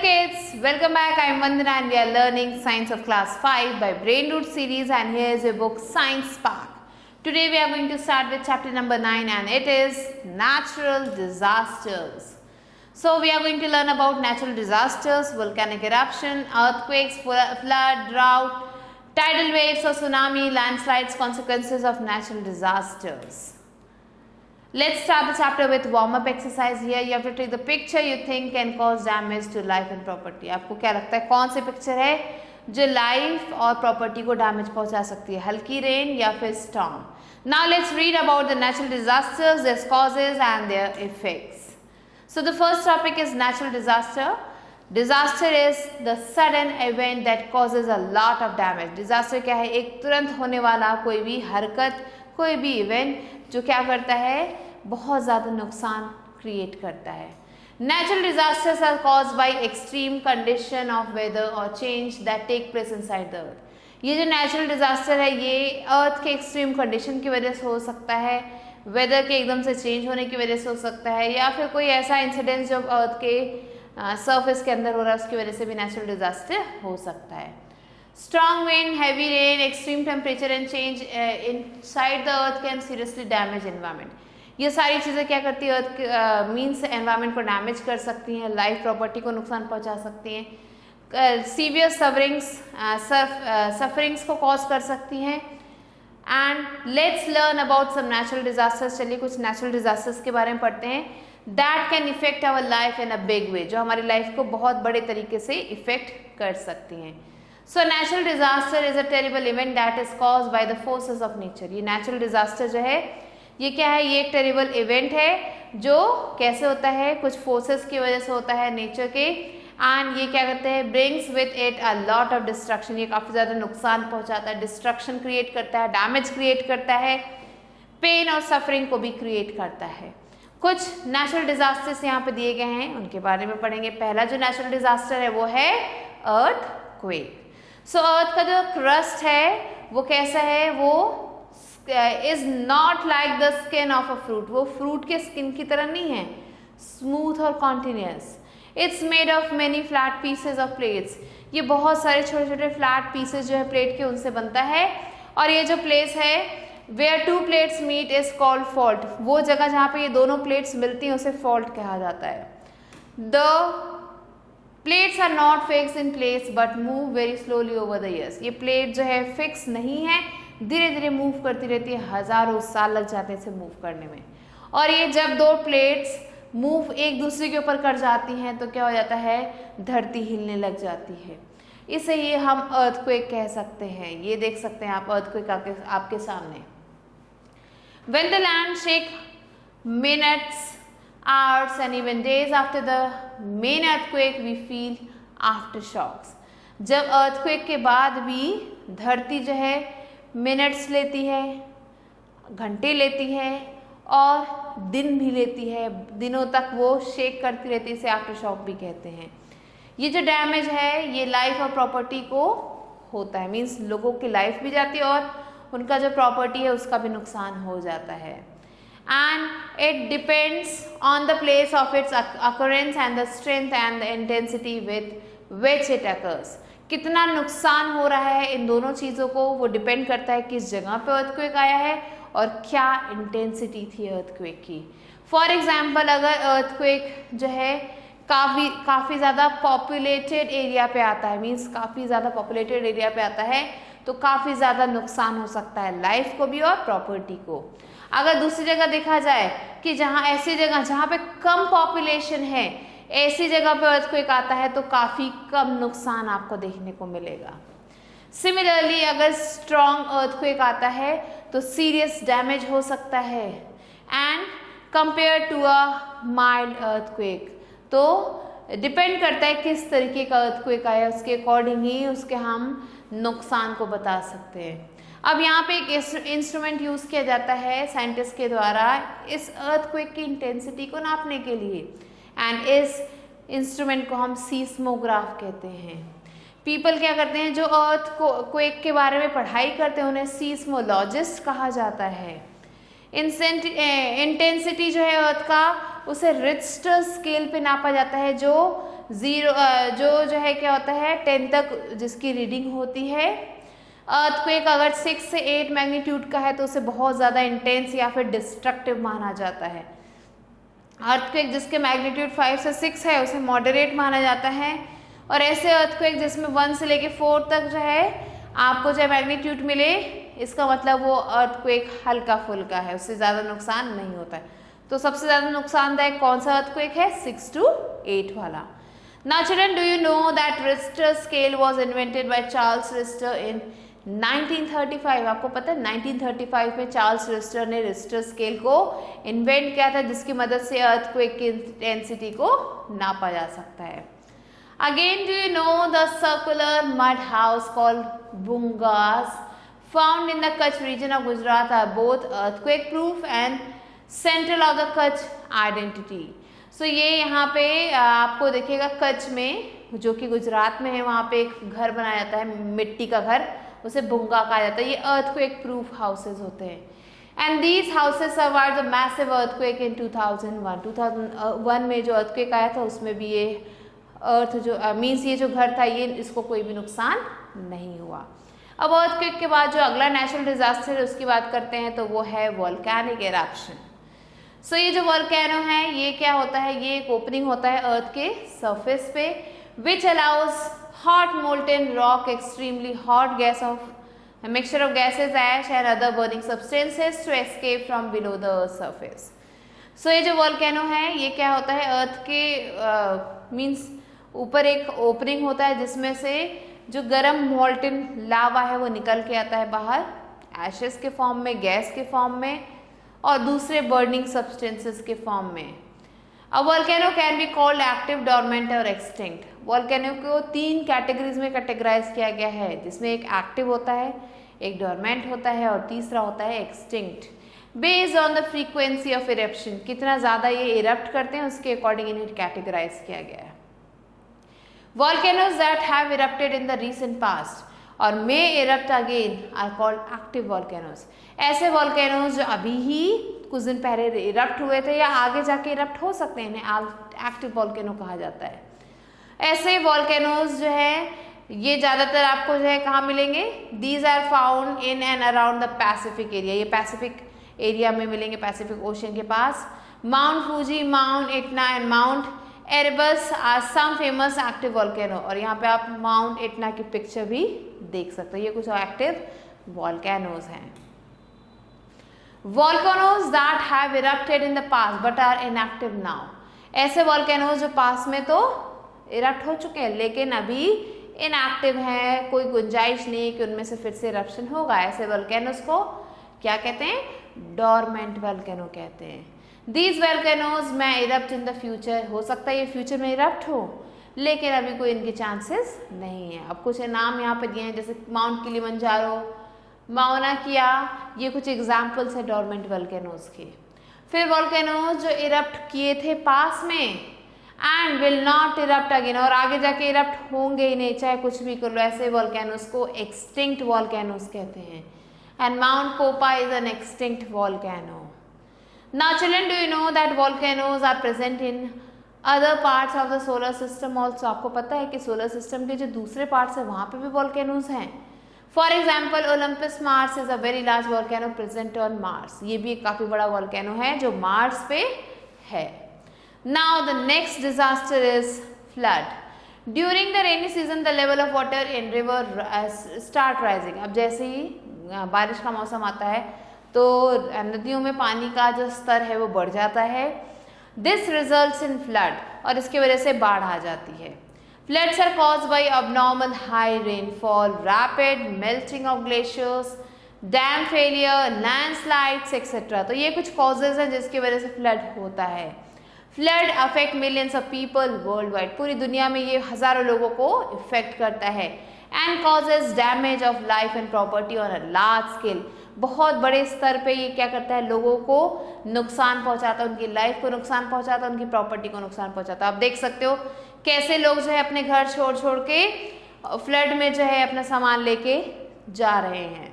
kids, welcome back. I am Vandana and we are learning Science of Class 5 by Brain Root series, and here is your book Science Spark. Today we are going to start with chapter number 9 and it is natural disasters. So we are going to learn about natural disasters, volcanic eruption, earthquakes, flood, drought, tidal waves or tsunami, landslides, consequences of natural disasters. Let's start the chapter with warm-up exercise. Here you have to take the picture you think can cause damage to life and property. आपको क्या लगता है कौन सी picture है जो life और property को damage पहुंचा सकती है, हल्की रेन या फिर storm. Now let's read about the natural disasters, their causes and their effects. So the first topic is natural disaster. Disaster is the sudden event that causes a lot of damage. Disaster क्या है? एक तुरंत होने वाला कोई भी हरकत, कोई भी इवेंट जो क्या करता है, बहुत ज़्यादा नुकसान क्रिएट करता है. Natural disasters are caused by extreme condition of weather or change that take place inside the earth. ये जो नेचुरल डिजास्टर है ये अर्थ के एक्सट्रीम कंडीशन की वजह से हो सकता है, वेदर के एकदम से चेंज होने की वजह से हो सकता है, या फिर कोई ऐसा इंसिडेंट जो अर्थ के सरफेस के अंदर हो रहा है उसकी वजह से भी नेचुरल डिजास्टर हो सकता है. Strong wind, heavy rain, extreme temperature and change inside the earth can seriously damage environment. ये सारी चीज़ें क्या करती है, अर्थ मीन्स एनवायरनमेंट को डैमेज कर सकती हैं, लाइफ प्रॉपर्टी को नुकसान पहुंचा सकती हैं, सीवियर सफरिंग्स को कॉज कर सकती हैं. And let's learn about some natural disasters. चलिए कुछ नेचुरल डिजास्टर्स के बारे में पढ़ते हैं. That can effect our life in a big way, जो हमारी लाइफ को बहुत बड़े तरीके से इफेक्ट कर सकती हैं. So natural disaster is a terrible event that is caused by the forces of nature. ये नेचुरल डिजास्टर जो है ये क्या है, ये एक टेरिबल इवेंट है जो कैसे होता है, कुछ फोर्सेस की वजह से होता है नेचर के. एंड ये क्या करते हैं, brings with it a lot of destruction. ये काफ़ी ज़्यादा नुकसान पहुंचाता है, डिस्ट्रक्शन क्रिएट करता है, डैमेज क्रिएट करता है, पेन और सफरिंग को भी क्रिएट करता है. कुछ नेचुरल डिजास्टर्स यहाँ पे दिए गए हैं, उनके बारे में पढ़ेंगे. पहला जो नेचुरल डिजास्टर है वो है अर्थक्वेक. सो अर्थ का जो क्रस्ट है वो कैसा है, वो is not like the skin of a fruit. वो फ्रूट के स्किन की तरह नहीं है, स्मूथ और continuous. It's made of many flat pieces of plates. ये बहुत सारे छोटे छोटे फ्लैट पीसेज जो है प्लेट के उनसे बनता है. और ये जो प्लेस है where two plates meet is called fault. वो जगह जहाँ पे ये दोनों प्लेट्स मिलती हैं उसे फॉल्ट कहा जाता है. The plates are not fix in place but move very slowly over the years. ये प्लेट जो है फिक्स नहीं है, धीरे धीरे मूव करती रहती है, हजारों साल लग जाते हैं इसे मूव करने में. और ये जब दो प्लेट्स मूव एक दूसरे के ऊपर कर जाती हैं तो क्या हो जाता है, धरती हिलने लग जाती है. इसे ये हम अर्थक्वेक कह सकते हैं. ये देख सकते हैं आप अर्थक्वेक आपके सामने. When the land shake minutes, hours and even days after the main earthquake we feel aftershocks. जब अर्थक्वेक के बाद भी धरती जो है मिनट्स लेती है, घंटे लेती है और दिन भी लेती है, दिनों तक वो शेक करती रहती है, इसे आफ्टर शॉक भी कहते हैं. ये जो डैमेज है ये लाइफ और प्रॉपर्टी को होता है, मीन्स लोगों की लाइफ भी जाती है और उनका जो प्रॉपर्टी है उसका भी नुकसान हो जाता है. And it depends on the place of its occurrence and the strength and the intensity with which it occurs. कितना नुकसान हो रहा है इन दोनों चीज़ों को वो डिपेंड करता है किस जगह पे अर्थक्वेक आया है और क्या इंटेंसिटी थी अर्थक्वेक की. फॉर एग्जाम्पल अगर अर्थक्वेक जो है काफ़ी ज़्यादा पॉपुलेटेड एरिया पे आता है, मीन्स काफ़ी ज़्यादा पॉपुलेटेड एरिया पे आता है तो काफ़ी ज़्यादा नुकसान हो सकता है लाइफ को भी और प्रॉपर्टी को. अगर दूसरी जगह देखा जाए कि जहाँ ऐसी जगह जहाँ पे कम पॉपुलेशन है ऐसी जगह पे अर्थक्वेक आता है तो काफ़ी कम नुकसान आपको देखने को मिलेगा. सिमिलरली अगर स्ट्रॉन्ग अर्थक्वेक आता है तो सीरियस डैमेज हो सकता है and compare to a mild earthquake. तो डिपेंड करता है किस तरीके का अर्थक्वेक आया, उसके अकॉर्डिंग ही उसके हम नुकसान को बता सकते हैं. अब यहाँ पे एक इंस्ट्रूमेंट यूज़ किया जाता है साइंटिस्ट के द्वारा इस अर्थक्वेक की इंटेंसिटी को नापने के लिए, एंड इस इंस्ट्रूमेंट को हम सीस्मोग्राफ कहते हैं. पीपल क्या करते हैं, जो अर्थक्वेक के बारे में पढ़ाई करते हैं उन्हें सीस्मोलॉजिस्ट कहा जाता है. इंटेंसिटी जो है अर्थ का उसे रिक्टर स्केल पे नापा जाता है जो जो है क्या होता है 10 तक जिसकी रीडिंग होती है। अर्थक्वेक अगर 6 से 8 मैग्नीट्यूड का है तो उसे बहुत ज़्यादा इंटेंस या फिर डिस्ट्रक्टिव माना जाता है। अर्थक्वेक जिसके मैग्नीट्यूड 5 से 6 है उसे मॉडरेट माना जाता है। और ऐसे अर्थक्वेक जिसमें 1 से लेके 4 तक जो है आपको जो मैग्नीट्यूड मिले, इसका मतलब वो अर्थक्वेक हल्का फुल्का है, उससे ज़्यादा नुकसान नहीं होता है। तो सबसे ज़्यादा नुकसानदायक कौन सा अर्थक्वेक है? 6 to 8 वाला। Now children, do you know that Richter scale was invented by Charles Richter in 1935? आपको पता है 1935 में चार्ल्स रिस्टर ने रिस्टर स्केल को इन्वेंट किया था, जिसकी मदद से अर्थक्वेक की इंटेंसिटी को नापा जा सकता है। Again, do you know the circular mud house called bungas found in the Kutch region of Gujarat are both earthquake proof and central of the Kutch identity. So ये यहाँ पे आपको देखिएगा कच्छ में जो कि गुजरात में है, वहाँ पे एक घर बनाया जाता है मिट्टी का घर, उसे बुंगा कहा जाता है। ये अर्थक्वेक प्रूफ हाउसेज होते हैं। And these houses survived the massive earthquake इन 2001। 2001 में जो अर्थक्वेक आया था उसमें भी ये मीन्स ये जो घर था ये इसको कोई भी नुकसान नहीं हुआ। अब अर्थक्वेक के बाद जो अगला नेचुरल डिजास्टर है उसकी बात करते हैं, तो वो है वोल्केनिक एरप्शन। सो ये जो वोल्केनो है ये क्या होता है? ये एक ओपनिंग होता है अर्थ के सरफेस पे which allows hot molten rock extremely hot gas of mixture of gases ash and other burning substances to escape from below the earth surface. So ये जो वोल्केनो है ये क्या होता है? अर्थ के मीन्स ऊपर एक ओपनिंग होता है जिसमें से जो गर्म मोल्टेन लावा है वो निकल के आता है बाहर एशेस के फॉर्म में, गैस के फॉर्म में और दूसरे बर्निंग सब्सटेंसेस के फॉर्म में। अब volcano can be called active, dormant और एक्सटिंक्ट। वोल्केनो को 3 कैटेगरीज में कैटेगराइज किया गया है, जिसमें एक एक्टिव होता है, एक डोरमेंट होता है और तीसरा होता है extinct. Based on the frequency of eruption, कितना ज़्यादा ये इरप्ट करते हैं उसके अकॉर्डिंग इन्हें कैटेगराइज किया गया है। Volcanoes that have erupted in the recent past और may erupt again are called active volcanoes. ऐसे वोल्केनोज जो अभी ही कुछ दिन पहले इरप्ट हुए थे या आगे जाके इरप्ट हो सकते हैं, इन्हें एक्टिव वोल्केनो कहा जाता है। ऐसे वोल्केनोज जो है ये ज़्यादातर आपको जो है कहाँ मिलेंगे? These are found in and around the Pacific area. ये पैसिफिक एरिया में मिलेंगे, पैसिफिक ओशन के पास। Mount Fuji, Mount Etna and Mount Erebus are some famous active volcano. और यहाँ पे आप माउंट इटना की पिक्चर भी देख सकते हो। ये कुछ एक्टिव वोल्केनोज हैं। Volcanoes that have erupted in the past but are inactive now. ऐसे वोल्केनोज जो पास में तो इरप्ट हो चुके हैं लेकिन अभी इनएक्टिव हैं, कोई गुंजाइश नहीं कि उनमें से फिर से इरप्शन होगा। ऐसे वोल्केनोज को क्या कहते हैं? डोरमेंट वोल्केनो कहते हैं। दीज वोल्केनोज में इरप्ट इन द फ्यूचर, हो सकता है ये फ्यूचर में इरप्ट हो लेकिन अभी कोई इनके चांसेस नहीं है। अब कुछ नाम यहाँ पे दिए हैं जैसे माउंट किलिमंजारो, माउना किया, ये कुछ एग्जाम्पल्स है डोरमेंट वोल्केनोज के। फिर वोल्केनोज जो इरप्ट किए थे पास में and will not erupt again, और आगे जाके इरप्ट होंगे ही नहीं चाहे कुछ भी कर लो, ऐसे वोल्केनोज को एक्सटिंक्ट वोल्केनोज कहते हैं। And mount Popa is an extinct volcano. Now children, do you know that volcanoes are present in other parts of the solar system also. आपको पता है कि सोलर सिस्टम के जो दूसरे पार्ट्स हैं वहाँ पे भी वोल्केनोज हैं। For example Olympus Mars is a very large volcano present on Mars. ये भी एक काफ़ी बड़ा वोल्केनो है जो मार्स पे है। Now the next disaster is flood. During the rainy season the level of water in river start rising. अब जैसे ही बारिश का मौसम आता है तो नदियों में पानी का जो स्तर है वो बढ़ जाता है। दिस रिजल्ट्स इन फ्लड, और इसकी वजह से बाढ़ आ जाती है। Floods are caused by abnormal high rainfall, rapid melting of glaciers, dam failure, landslides, etc. तो ये कुछ causes हैं जिसकी वजह से flood होता है। Flood affect millions of people worldwide. पूरी दुनिया में ये हजारों लोगों को इफेक्ट करता है। And causes damage of life and property on a large scale. बहुत बड़े स्तर पे ये क्या करता है? लोगों को नुकसान पहुंचाता है, उनकी लाइफ को नुकसान पहुंचाता है, उनकी प्रॉपर्टी को नुकसान पहुंचाता है। आप देख सकते हो कैसे लोग जो है अपने घर छोड़ छोड़ के फ्लड में जो है अपना सामान लेके जा रहे हैं।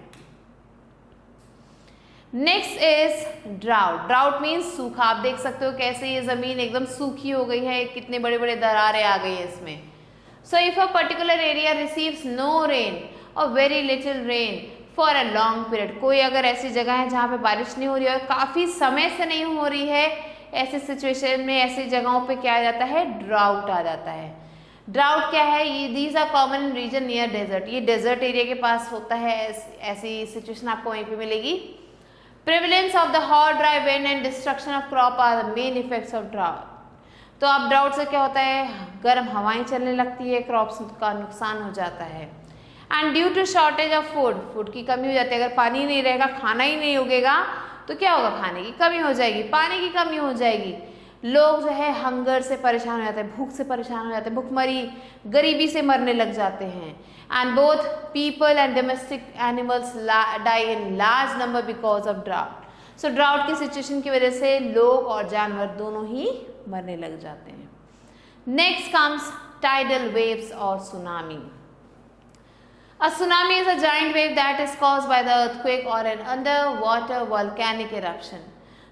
Next is drought. Drought means सूखा। आप देख सकते हो कैसे ये जमीन एकदम सूखी हो गई है, कितने बड़े बड़े दरारें आ गई है इसमें। So if a particular area receives no rain और very little rain for a long period, कोई अगर ऐसी जगह है जहाँ पे बारिश नहीं हो रही है और काफ़ी समय से नहीं हो रही है, ऐसे सिचुएशन में ऐसी जगहों पे क्या आ जाता है, ड्राउट आ जाता है। ड्राउट क्या है, ये these are common in region near desert, ये डेजर्ट एरिया के पास होता है, ऐसी सिचुएशन आपको वहीं पे मिलेगी। Prevalence of the hot dry wind and destruction of crop are the main effects of drought. तो अब ड्राउट से क्या होता है, गर्म हवाएं चलने लगती है, क्रॉप्स का नुकसान हो जाता है। And due to shortage of food की कमी हो जाती है। अगर पानी नहीं रहेगा, खाना ही नहीं उगेगा तो क्या होगा, खाने की कमी हो जाएगी, पानी की कमी हो जाएगी। लोग जो है हंगर से परेशान हो जाते हैं, भूख से परेशान हो जाते हैं, भुखमरी गरीबी से मरने लग जाते हैं। And both people and domestic animals die in large number because of drought. So drought की सिचुएशन की वजह से लोग और जानवर दोनों ही मरने लग जाते हैं। नेक्स्ट कम्स टाइडल वेव्स और tsunami. A tsunami is a giant wave that is caused by the earthquake or an underwater volcanic eruption.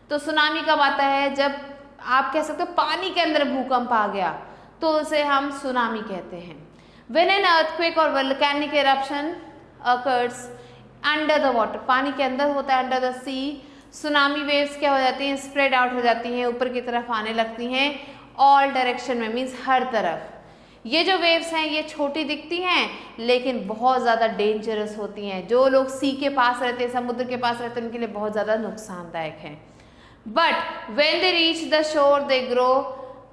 तो सुनामी कब आता है, जब आप कह सकते हो पानी के अंदर भूकंप आ गया तो उसे हम सुनामी कहते हैं। When an earthquake or volcanic eruption occurs under the water, पानी के अंदर होता है, under the sea, tsunami waves क्या हो जाती हैं, स्प्रेड आउट हो जाती हैं, ऊपर की तरफ आने लगती हैं, ऑल डायरेक्शन में, मीन्स हर तरफ। ये जो वेव्स हैं ये छोटी दिखती हैं लेकिन बहुत ज़्यादा डेंजरस होती हैं। जो लोग सी के पास रहते हैं, समुद्र के पास रहते हैं, उनके लिए बहुत ज़्यादा नुकसानदायक है। But when they reach the shore they grow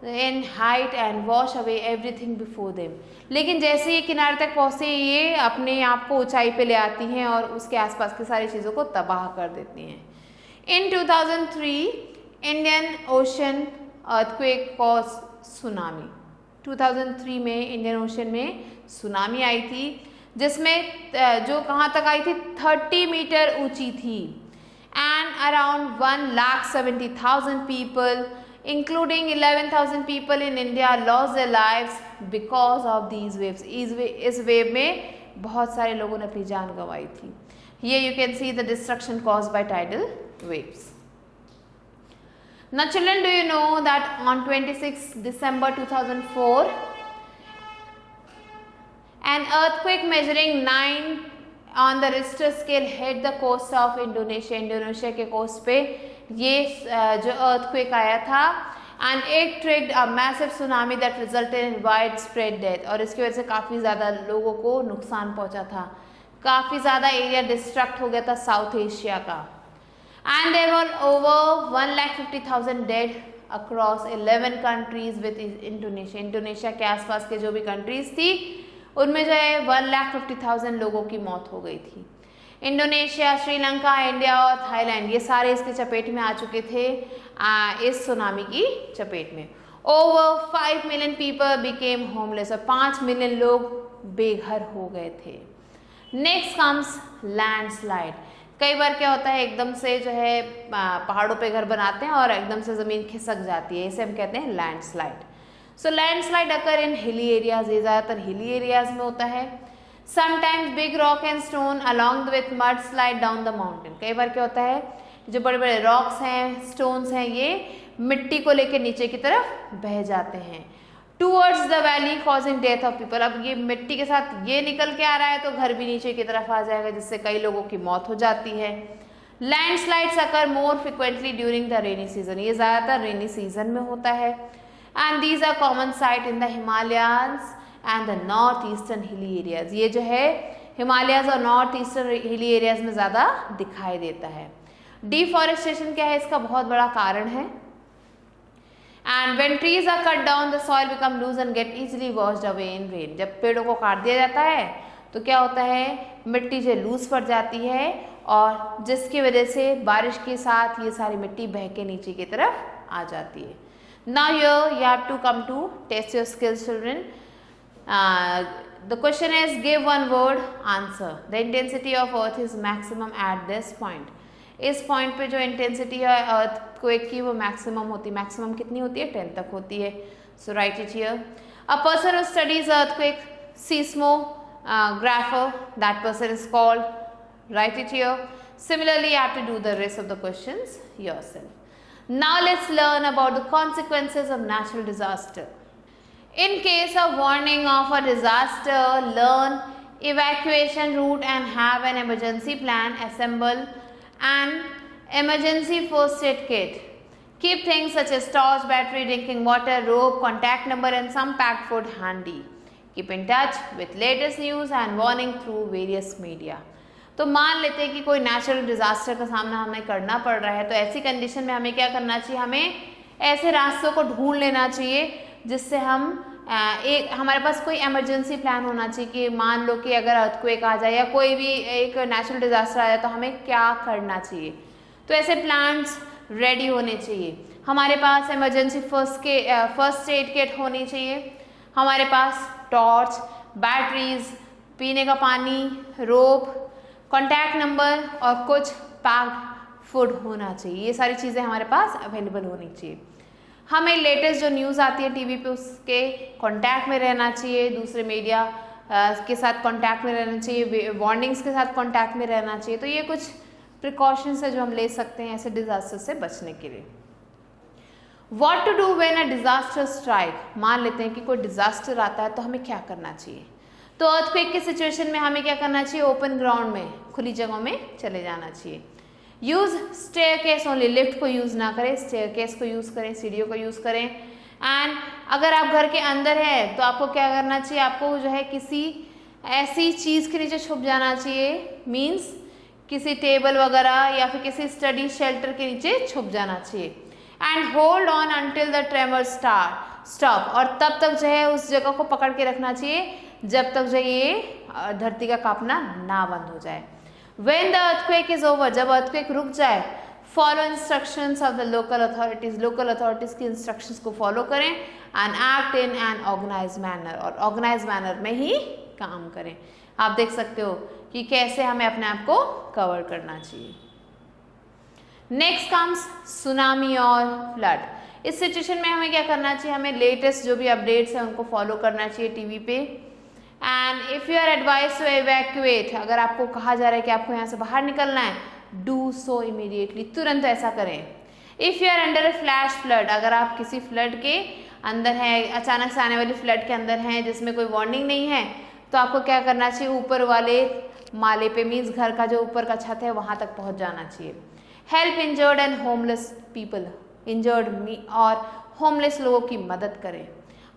in height and wash away everything before them. लेकिन जैसे ये किनारे तक पहुँचते हैं ये अपने आप को ऊंचाई पे ले आती हैं और उसके आसपास की सारी चीज़ों को तबाह कर देती हैं। इन 2003 Indian ocean earthquake cause tsunami. 2003 में इंडियन ओशन में सुनामी आई थी, जिसमें जो कहाँ तक आई थी, 30 मीटर ऊंची थी। And around 1,70,000 people including 11,000 people in India loss their lives because of these waves. इस वेव में बहुत सारे लोगों ने अपनी जान गंवाई थी। Here you can see the destruction caused by tidal waves. Now children, do you know that on 26 December 2004 an earthquake measuring 9 on the Richter scale hit the coast of Indonesia. Indonesia के coast पे ये जो earthquake आया था and it triggered a massive tsunami that resulted in widespread death. और इसकी वजह से काफ़ी ज़्यादा लोगों को नुकसान पहुंचा था, काफ़ी ज़्यादा एरिया डिस्ट्रक्ट हो गया था साउथ एशिया का। And there were over 1,50,000 dead across 11 countries with Indonesia. Indonesia के आसपास के जो भी कंट्रीज थी उनमें जो है 1,50,000 लोगों की मौत हो गई थी। इंडोनेशिया, श्रीलंका, इंडिया और थाईलैंड ये सारे इसके चपेट में आ चुके थे, इस सुनामी की चपेट में। Over 5 million people became homeless, और 5 मिलियन लोग बेघर हो गए थे। Next comes landslide. कई बार क्या होता है, एकदम से जो है पहाड़ों पे घर बनाते हैं और एकदम से ज़मीन खिसक जाती है, इसे हम कहते हैं लैंडस्लाइड। सो लैंडस्लाइड अकर इन हिली एरियाज, ये ज़्यादातर हिली एरियाज में होता है। Sometimes big rock and stone along with mud slide down the mountain. कई बार क्या होता है, जो बड़े बड़े रॉक्स हैं, स्टोन्स हैं, ये मिट्टी को लेकर नीचे की तरफ बह जाते हैं towards the valley causing death of people. अब ये मिट्टी के साथ ये निकल के आ रहा है तो घर भी नीचे की तरफ आ जाएगा, जिससे कई लोगों की मौत हो जाती है। Landslides occur more frequently during the rainy season, ये ज़्यादातर रेनी सीजन में होता है। And these are common site in the Himalayas and the north eastern hilly areas. ये जो है हिमालयाज और नॉर्थ ईस्टर्न हिली एरियाज में ज़्यादा दिखाई देता है। डिफॉरेस्टेशन क्या है, इसका बहुत बड़ा कारण है। And when trees are cut down, the soil become loose and get easily washed away in rain. जब पेड़ों को काट दिया जाता है तो क्या होता है, मिट्टी जो लूज पड़ जाती है और जिसकी वजह से बारिश के साथ ये सारी मिट्टी बह के नीचे की तरफ आ जाती है। Now here you have to come to test your skills, children. The question is give one word answer. The intensity of earth is maximum at this point. इस पॉइंट पे जो इंटेंसिटी है अर्थक्वेक की वो मैक्सिमम होती है। Maximum कितनी होती है, 10 तक होती है। So write it here. A person who studies earthquake seismographer, that person is called, write it here, Similarly, you have to do the rest of the questions yourself. Now let's learn about the consequences of natural disaster. In case of warning of a disaster, learn evacuation route and have an emergency plan. Assemble an emergency first aid kit. Keep things such as torch, battery, drinking water, rope, contact number and some packed food handy. Keep in touch with latest news and warning through various media. तो मान लेते हैं कि कोई natural disaster का सामना हमें करना पड़ रहा है, तो ऐसी कंडीशन में हमें क्या करना चाहिए, हमें ऐसे रास्तों को ढूंढ लेना चाहिए जिससे हम हमारे पास कोई इमरजेंसी प्लान होना चाहिए कि मान लो कि अगर अर्थक्वेक आ जाए या कोई भी एक नेचुरल डिजास्टर आ जाए तो हमें क्या करना चाहिए। तो ऐसे प्लान्स रेडी होने चाहिए। हमारे पास इमरजेंसी फर्स्ट एड किट होनी चाहिए, हमारे पास टॉर्च, बैटरीज, पीने का पानी, रोप, कॉन्टैक्ट नंबर और कुछ पैक्ड फूड होना चाहिए। ये सारी चीज़ें हमारे पास अवेलेबल होनी चाहिए। हमें लेटेस्ट जो न्यूज़ आती है टीवी पे उसके कांटेक्ट में रहना चाहिए, दूसरे मीडिया के साथ कांटेक्ट में रहना चाहिए, वार्निंग्स के साथ कांटेक्ट में रहना चाहिए। तो ये कुछ प्रिकॉशंस है जो हम ले सकते हैं ऐसे डिजास्टर से बचने के लिए। What to do when a disaster strike? मान लेते हैं कि कोई डिजास्टर आता है तो हमें क्या करना चाहिए। तो अर्थक्वेक की सिचुएशन में हमें क्या करना चाहिए, ओपन ग्राउंड में, खुली जगहों में चले जाना चाहिए। यूज स्टेयरकेस ओनली, लिफ्ट को यूज ना करें, स्टेयरकेस को यूज करें, सीढ़ियों को यूज करें। एंड अगर आप घर के अंदर है तो आपको क्या करना चाहिए, आपको जो है किसी ऐसी चीज के नीचे छुप जाना चाहिए, मीन्स किसी टेबल वगैरह या फिर किसी स्टडी शेल्टर के नीचे छुप जाना चाहिए। And hold on until the tremor stop, और तब तक जो है उस जगह को पकड़ के रखना चाहिए जब तक जो ये धरती का कांपना ना बंद हो जाए। When the earthquake is over, जब earthquake रुक जाए, follow instructions of the local authorities, local authorities की इंस्ट्रक्शंस को फॉलो करें and act in an organize manner, और ऑर्गेनाइज मैनर में ही काम करें। आप देख सकते हो कि कैसे हमें अपने आप को कवर करना चाहिए। नेक्स्ट कम्स सुनामी और फ्लड। इस सिचुएशन में हमें क्या करना चाहिए, हमें लेटेस्ट जो भी अपडेट्स हैं उनको फॉलो करना चाहिए टीवी पे। And if you are advise to evacuate, अगर आपको कहा जा रहा है कि आपको यहाँ से बाहर निकलना है, डू सो इमीडिएटली, तुरंत ऐसा करें। If you are under a flash flood, अगर आप किसी फ्लड के अंदर हैं, अचानक से आने वाली फ्लड के अंदर हैं जिसमें कोई वार्निंग नहीं है, तो आपको क्या करना चाहिए, ऊपर वाले माले पे, मीन्स घर का जो ऊपर का छत है वहाँ तक पहुँच जाना चाहिए। Help injured and homeless people, injured और होमलेस लोगों की मदद करें।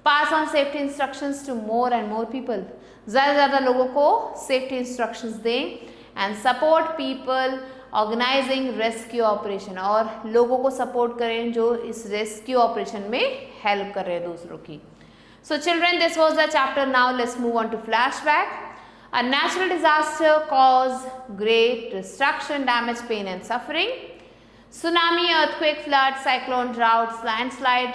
Pass on safety instructions to more and more people, ज़्यादा से ज़्यादा लोगों को सेफ्टी इंस्ट्रक्शंस दें। And support people organizing rescue operation, और लोगों को सपोर्ट करें जो इस रेस्क्यू ऑपरेशन में हेल्प कर रहे हैं दूसरों की। So children, this was the chapter. Now let's move on to flashback. A natural disaster cause great destruction, damage, pain and suffering. Tsunami, earthquake, flood, cyclone, droughts, landslide,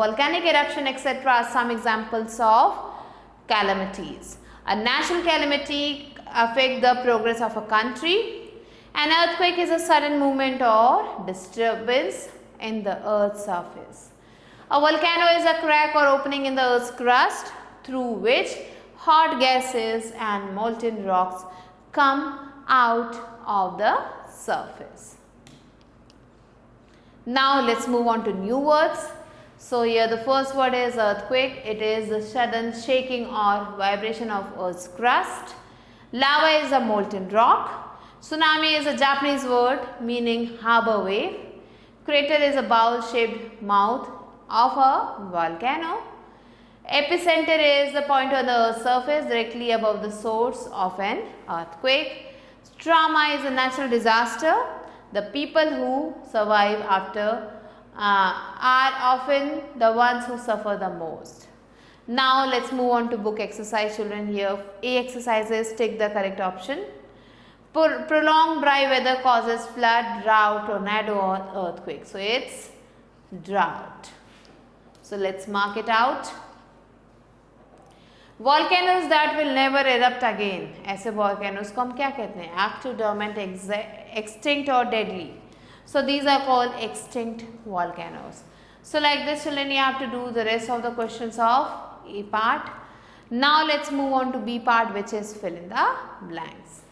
volcanic eruption, etc. are some examples of calamities. A natural calamity affects the progress of a country. An earthquake is a sudden movement or disturbance in the earth's surface. A volcano is a crack or opening in the earth's crust through which hot gases and molten rocks come out of the surface. Now let's move on to new words. So here the first word is earthquake. It is the sudden shaking or vibration of Earth's crust. Lava is a molten rock. Tsunami is a Japanese word meaning harbor wave. Crater is a bowl-shaped mouth of a volcano. Epicenter is the point on the Earth's surface directly above the source of an earthquake. Trauma is a natural disaster. The people who survive after are often the ones who suffer the most. Now let's move on to book exercise, children. Here A exercises, take the correct option. Prolonged dry weather causes flood, drought, tornado or earthquake. So it's drought. So let's mark it out. Volcanoes that will never erupt again. ऐसे volcanoes को हम क्या कहते हैं, active, dormant, extinct or deadly. So these are called extinct volcanoes. So like this, children, you have to do the rest of the questions of A part. Now let's move on to B part, which is fill in the blanks.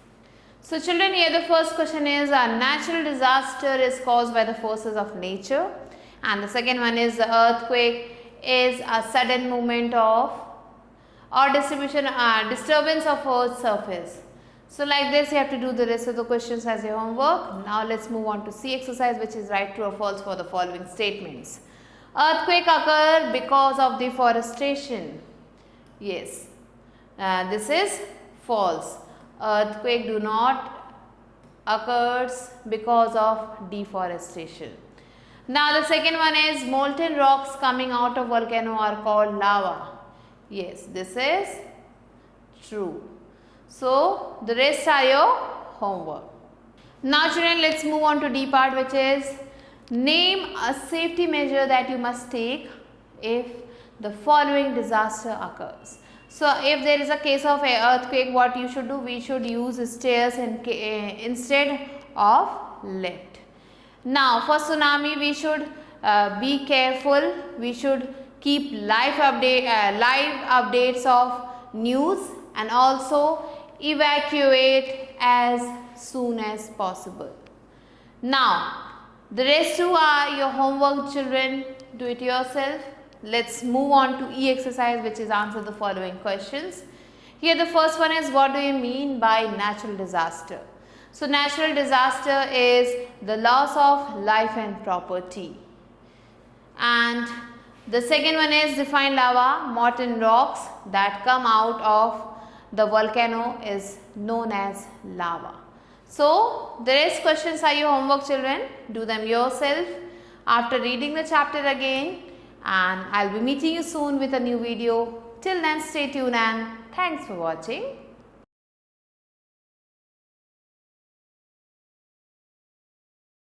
So children, here the first question is, a natural disaster is caused by the forces of nature, and the second one is, the earthquake is a sudden movement of or disturbance of Earth's surface. So like this you have to do the rest of the questions as your homework. Now let's move on to C exercise, which is right, true or false for the following statements. Earthquake occur because of deforestation. Yes, this is false. Earthquake do not occurs because of deforestation. Now the second one is, molten rocks coming out of volcano are called lava. Yes, this is true. So the rest are your homework. Now children, let's move on to D part, which is, name a safety measure that you must take if the following disaster occurs. So if there is a case of an earthquake, what you should do? We should use stairs instead of lift. Now for tsunami, we should be careful. We should keep live updates of news, and also evacuate as soon as possible. Now the rest two are your homework, children. Do it yourself. Let's move on to E exercise, which is answer the following questions. Here the first one is, what do you mean by natural disaster? So natural disaster is the loss of life and property. And the second one is, define lava. Molten rocks that come out of the volcano is known as lava. So the rest questions are your homework, children. Do them yourself after reading the chapter again, and I'll be meeting you soon with a new video. Till then, stay tuned and thanks for watching.